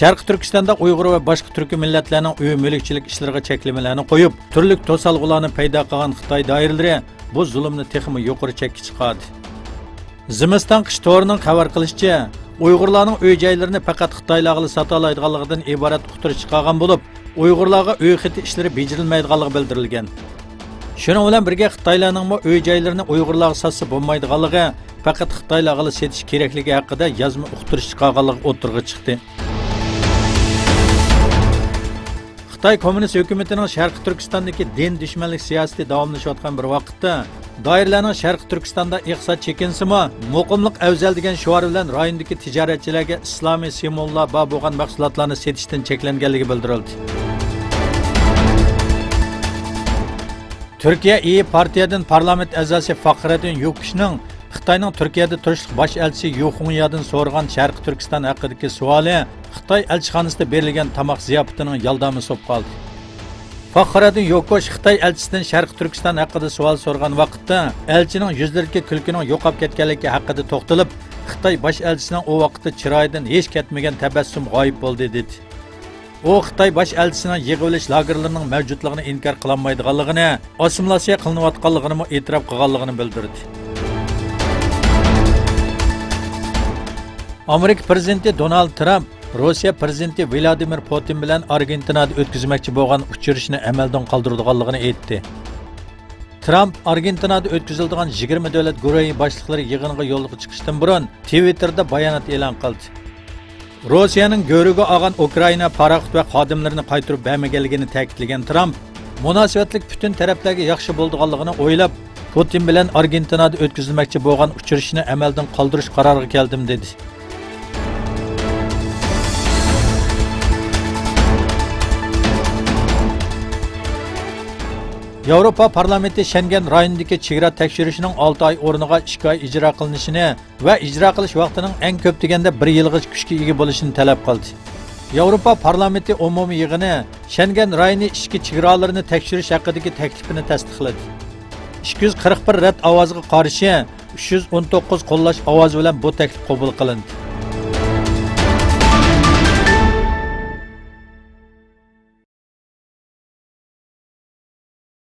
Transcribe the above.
Sharqi Turkistonda Uyg'ur va boshqa turk millatlarning uy mulkchilik ishlariga cheklamalarni qo'yib, turli to'salg'ularni paydo qilgan Xitoy doiralari bu zulmni texmi yuqori chekka chiqardi. Zimiston qish to'rining xabar qilishicha, Uyg'urlarning uy joylarini faqat Xitoylarga sota oladiganligidan iborat uqtirish chiqargan bo'lib, Uyg'urlarga uy xiti ishlari bejirilmaydiganligi bildirilgan. Shuning bilan birga Xitoylarning uy joylarini Uyg'urlarga sotsa bo'lmaydiganligi, faqat Xitoylarga setish kerakligi haqida yozma uqtirish chiqarganligi o'tirg'i chiqdi. Xitoy Kommunist hukumatining Sharqi Turkistondagi din dushmanlik siyosati davomlashayotgan bir vaqtda doiralarning Sharqi Turkistonda iqtisod chekinsimi, muqimlik afzal degan shior bilan rayondagi tijoratchilarga islomiy simvollar bor bo'lgan mahsulotlarni sotishdan cheklanganligi bildirildi. Turkiya İYİ partiyadan parlament a'zosi Fakhreddin Yukishning Xitoyning Turkiyada turishlik bosh elchisi Yu Xunyadan so'rgan Sharqi Turkiston haqidagi savoli Xitoy elchixonasida berilgan tamoq ziyofatining yaldami so'p qoldi. Fakhreddin Yukish Xitoy elchisidan Sharqi Turkiston haqida savol so'rgan vaqtda elchining yuzlaridagi kulkining yo'qolib ketganligi haqida to'xtalib, Xitoy bosh elchisining o vaqtda chiroyidan hech ketmagan tabassum g'oyib bo'ldi dedi. O Xitoy bosh elchisining yig'ilish lagerlarining mavjudligini inkor qilolmaydiganligini, assimilyatsiya qilinayotganligini e'tirof qilganligini bildirdi. Amerika prezidenti Donald Trump Rossiya prezidenti Vladimir Putin bilan Argentinada o'tkazmoqchi bo'lgan uchrashuvni amaldan qoldirganligini aytdi. Trump Argentinada o'tkaziladigan 20 davlat guruhi boshliqlari yig'iniga yo'lga chiqishdan burun Twitterda bayonot e'lon qildi. Rossiyaning go'riga olgan Ukraina paraxot va xodimlarini qaytarib bermaganligini ta'kidlagan Trump, munosabatlik butun taraflarga yaxshi bo'lganligini o'ylab, Putin bilan Argentinada o'tkazilmoqchi bo'lgan uchrashuvni amaldan qoldirish qaroriga keldim dedi. Yevropa parlamenti Schengen rayonidagi chegara tekshirishining 6 oy o'rniga 2 oy ijro qilinishini va ijro qilish vaqtining eng ko'p deganda 1 yilga kuchga ega bo'lishini talab qildi. Yevropa parlamenti umumiy yig'ini Schengen rayoni ichki chegaralarini tekshirish haqidagi taklifini tasdiqladi. 241 rad ovoziga qarshi 319 qo'llash ovozi bilan bu taklif qabul qilindi.